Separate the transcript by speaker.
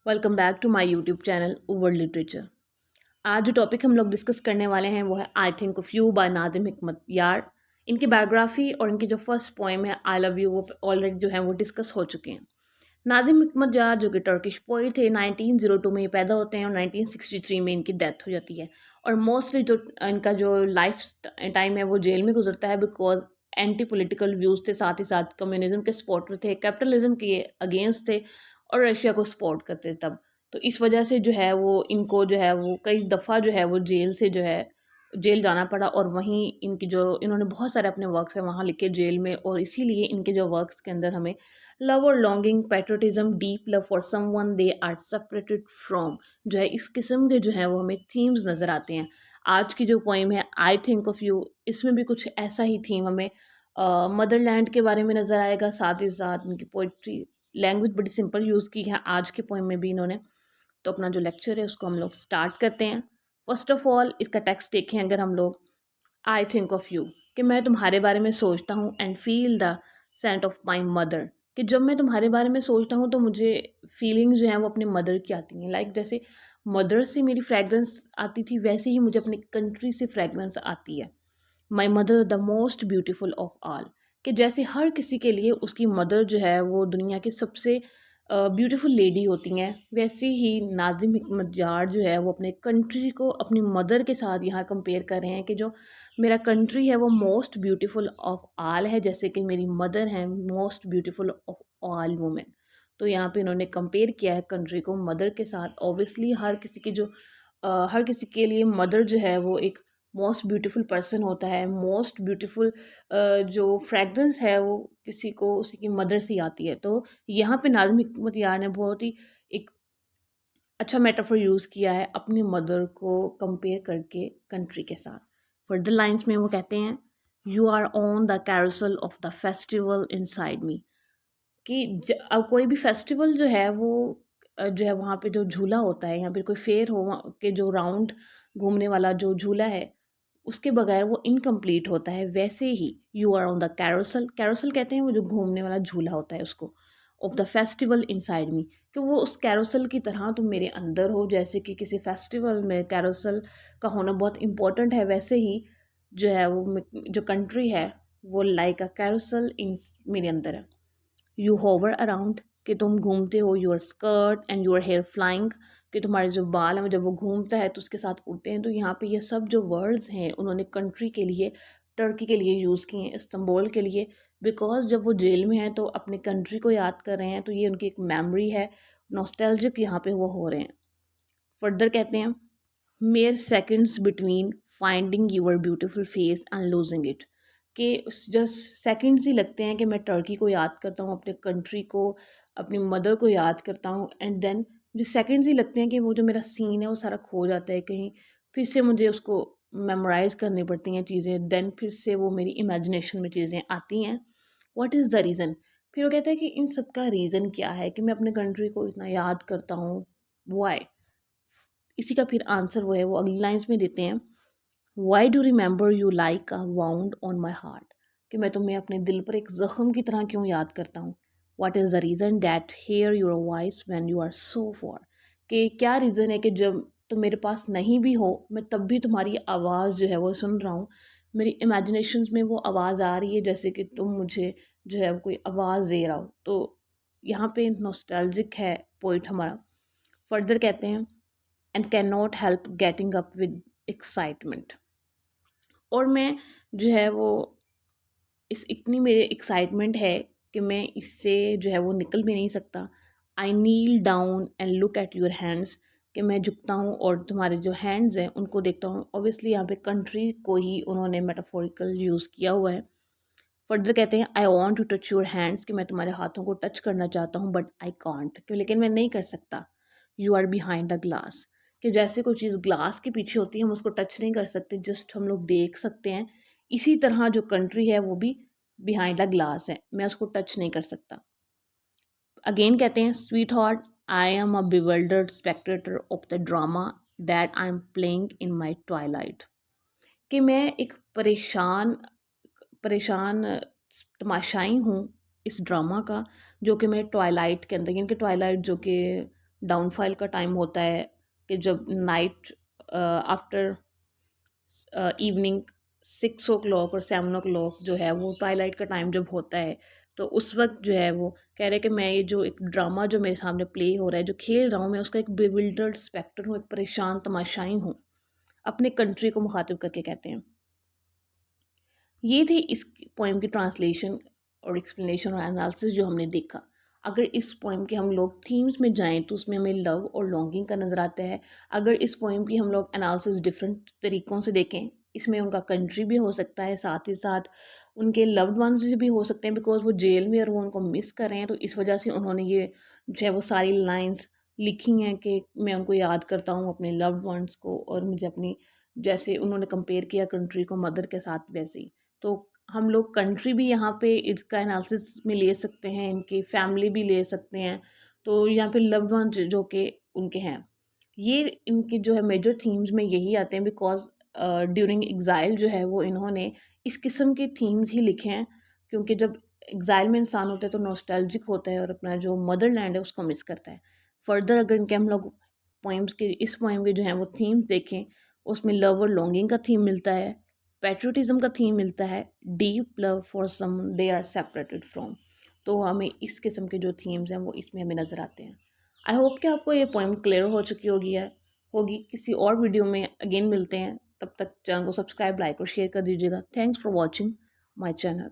Speaker 1: Welcome back to my YouTube channel world literature. आज जो topic हम लोग डिस्कस करने वाले हैं वो है I think of you by Nazim Hikmet यार। इनकी बायोग्राफी और इनकी जो फर्स्ट पोएम है आई लव यू वो ऑलरेडी जो है वो डिस्कस हो चुके हैं। नादिम हिकमत यार जो कि टर्किश पोइट थे 1902 में ये पैदा होते हैं और 1963 में इनकी डेथ हो जाती है। और मोस्टली जो इनका जो लाइफ टाइम है वो जेल में गुजरता है बिकॉज एंटी पोलिटिकल व्यूज़ थे, साथ ही साथ कम्युनिज्म के सपोर्टर थे, कैपिटलिज्म के अगेंस्ट थे और रशिया को सपोर्ट करते तब। तो इस वजह से जो है वो इनको जो है वो कई दफ़ा जो है वो जेल से जो है जेल जाना पड़ा और वहीं इनकी जो इन्होंने बहुत सारे अपने वर्क्स हैं वहाँ लिखे जेल में। और इसीलिए इनके जो वर्क्स के अंदर हमें लव और longing, patriotism, deep love for someone they are separated from जो है इस किस्म के जो है वो हमें थीम्स नज़र आते हैं। आज की जो पोइम है आई थिंक ऑफ यू, इसमें भी कुछ ऐसा ही थीम हमें मदरलैंड के बारे में नज़र आएगा। साथ ही साथ इनकी पोइट्री लैंग्वेज बड़ी सिंपल यूज़ की है आज के पोइम में भी इन्होंने। तो अपना जो लेक्चर है उसको हम लोग स्टार्ट करते हैं। फर्स्ट ऑफ ऑल इसका टेक्स्ट देखें अगर हम लोग, आई थिंक ऑफ यू कि मैं तुम्हारे बारे में सोचता हूँ and feel the scent of my mother कि जब मैं तुम्हारे बारे में सोचता हूँ तो मुझे फीलिंग जो है वो अपने मदर की आती हैं। लाइक जैसे मदर से मेरी फ्रेगरेंस आती थी वैसे ही मुझे अपनी कंट्री से फ्रेगरेंस आती है। My mother the most beautiful of all कि जैसे हर किसी के लिए उसकी मदर जो है वो दुनिया की सबसे ब्यूटीफुल लेडी होती हैं, वैसे ही नाज़िम हिकमत यार जो है वो अपने कंट्री को अपनी मदर के साथ यहाँ कंपेयर कर रहे हैं कि जो मेरा कंट्री है वो मोस्ट ब्यूटीफुल ऑफ ऑल है, जैसे कि मेरी मदर है most beautiful of all women. तो यहाँ पे इन्होंने कंपेयर किया है कंट्री को मदर के साथ। ऑब्वियसली हर किसी की जो हर किसी के लिए मदर जो है वो एक मोस्ट ब्यूटीफुल पर्सन होता है। मोस्ट ब्यूटीफुल जो फ्रेगरेंस है वो किसी को उसी की मदर से आती है। तो यहाँ पे नाज़िम हिकमत यार ने बहुत ही एक अच्छा मेटाफर यूज़ किया है अपनी मदर को कंपेयर करके कंट्री के साथ। फर्दर लाइंस में वो कहते हैं you are on the carousel of the festival inside me कि अब कोई भी फेस्टिवल जो है वो जो है वहाँ पे जो झूला होता है या फिर कोई फेयर हो के जो राउंड घूमने वाला जो झूला है उसके बगैर वो इनकम्प्लीट होता है। वैसे ही you are on the carousel, carousel कहते हैं वो जो घूमने वाला झूला होता है उसको, of the festival inside me कि वो उस कैरोसल की तरह तुम मेरे अंदर हो। जैसे कि किसी फेस्टिवल में कैरोसल का होना बहुत इंपॉर्टेंट है, वैसे ही जो है वो जो कंट्री है वो लाइक अ कैरोसल इन मेरे अंदर है। यू होवर अराउंड कि तुम घूमते हो, your skirt and your hair flying कि तुम्हारे जो बाल हैं जब वो घूमता है तो उसके साथ उड़ते हैं। तो यहाँ पे ये सब जो वर्ड्स हैं उन्होंने कंट्री के लिए, टर्की के लिए यूज़ किए हैं, इस्तांबुल के लिए, बिकॉज जब वो जेल में हैं तो अपने कंट्री को याद कर रहे हैं। तो ये उनकी एक मेमोरी है, नॉस्टैल्जिक यहाँ पे वो हो रहे हैं। फर्दर कहते हैं mere seconds between finding your beautiful face and losing it कि जस्ट सेकंड्स ही लगते हैं कि मैं टर्की को याद करता हूँ, अपने कंट्री को, अपनी मदर को याद करता हूँ एंड देन जो सेकंड्स ही लगते हैं कि वो जो मेरा सीन है वो सारा खो जाता है कहीं, फिर से मुझे उसको मेमोराइज करनी पड़ती हैं चीज़ें, देन फिर से वो मेरी इमेजिनेशन में चीज़ें आती हैं। What is the reason? फिर वो कहता है कि इन सब का रीज़न क्या है कि मैं अपने कंट्री को इतना याद करता हूँ, वाई? इसी का फिर आंसर वो है वो अगली लाइन्स में देते हैं why do remember you like a wound on my heart कि मैं तुम्हें अपने दिल पर एक ज़ख्म की तरह क्यों याद करता हूँ। What is the reason that hear your voice when you are so far कि क्या रीज़न है कि जब तुम मेरे पास नहीं भी हो मैं तब भी तुम्हारी आवाज़ जो है वो सुन रहा हूँ। मेरी इमेजिनेशंस में वो आवाज़ आ रही है जैसे कि तुम मुझे जो है कोई आवाज़ दे रहा हो। तो यहाँ पे नॉस्टैल्जिक है पोइट हमारा। फर्दर कहते हैं and can not help getting up with excitement और मैं जो है वो इस इतनी मेरे एक्साइटमेंट है कि मैं इससे जो है वो निकल भी नहीं सकता। I kneel down and look at your hands कि मैं झुकता हूँ और तुम्हारे जो हैंड्स हैं उनको देखता हूँ। ऑब्वियसली यहाँ पे कंट्री को ही उन्होंने मेटाफोरिकल यूज़ किया हुआ है। फर्दर कहते हैं I want to touch your hands कि मैं तुम्हारे हाथों को टच करना चाहता हूँ बट आई कॉन्ट कि लेकिन मैं नहीं कर सकता। You are behind the glass कि जैसे कोई चीज़ ग्लास के पीछे होती है हम उसको टच नहीं कर सकते, जस्ट हम लोग देख सकते हैं। इसी तरह जो कंट्री है वो भी बिहाइंड द ग्लास है, मैं उसको टच नहीं कर सकता। अगेन कहते हैं sweetheart I am a bewildered spectator of the drama that I am playing in my twilight कि मैं एक परेशान परेशान तमाशाई हूँ इस ड्रामा का जो कि मैं ट्वाइलाइट के अंदर, यानी कि ट्वाइलाइट जो कि डाउनफॉल का टाइम होता है कि जब नाइट आफ्टर इवनिंग 6 o'clock और 7 o'clock जो है वो ट्वाइलाइट का टाइम जब होता है, तो उस वक्त जो है वो कह रहे हैं कि मैं ये जो एक ड्रामा जो मेरे सामने प्ले हो रहा है, जो खेल रहा हूँ मैं, उसका एक बेविल्डर्ड स्पेक्टर हूँ, एक परेशान तमाशाई हूँ, अपने कंट्री को मुखातिब करके कहते हैं। ये थे इस पोएम की ट्रांसलेशन और एक्सप्लेनेशन और एनालिसिस जो हमने देखा। अगर इस पोएम के हम लोग थीम्स में जाएं तो उसमें हमें लव और लॉन्गिंग का नज़र आता है। अगर इस पोएम की हम लोग एनालिसिस डिफरेंट तरीक़ों से देखें, इसमें उनका कंट्री भी हो सकता है, साथ ही साथ उनके लव्ड वंस भी हो सकते हैं, बिकॉज़ वो जेल में और वो उनको मिस कर रहे हैं, तो इस वजह से उन्होंने ये जो है वो सारी लाइन्स लिखी हैं कि मैं उनको याद करता हूँ अपने लव्ड वंस को, और मुझे अपनी, जैसे उन्होंने कंपेयर किया कंट्री को मदर के साथ, वैसे ही। तो हम लोग कंट्री भी यहाँ पे इसका एनालिसिस में ले सकते हैं, इनकी फैमिली भी ले सकते हैं, तो यहाँ पे लव्ड वन जो कि उनके हैं, ये इनके जो है मेजर थीम्स में यही आते हैं, बिकॉज ड्यूरिंग एग्जाइल जो है वो इन्होंने इस किस्म के थीम्स ही लिखे हैं, क्योंकि जब एग्जाइल में इंसान होता है तो नॉस्टैल्जिक होता है और अपना जो मदर लैंड है उसको मिस करता है। फर्दर अगर इनके हम लोग पोइम्स के, इस पोइम के जो हैं वो थीम्स देखें, उसमें लव और लॉन्गिंग का थीम मिलता है, पैट्रियोटिज्म का थीम मिलता है, deep love for some they are separated from. तो हमें इस किस्म के जो थीम्स हैं वो इसमें हमें नज़र आते हैं। आई होप कि आपको ये पोइम क्लियर हो चुकी होगी। किसी और वीडियो में अगेन मिलते हैं, तब तक चैनल को सब्सक्राइब, लाइक और शेयर कर दीजिएगा। Thanks for watching my channel.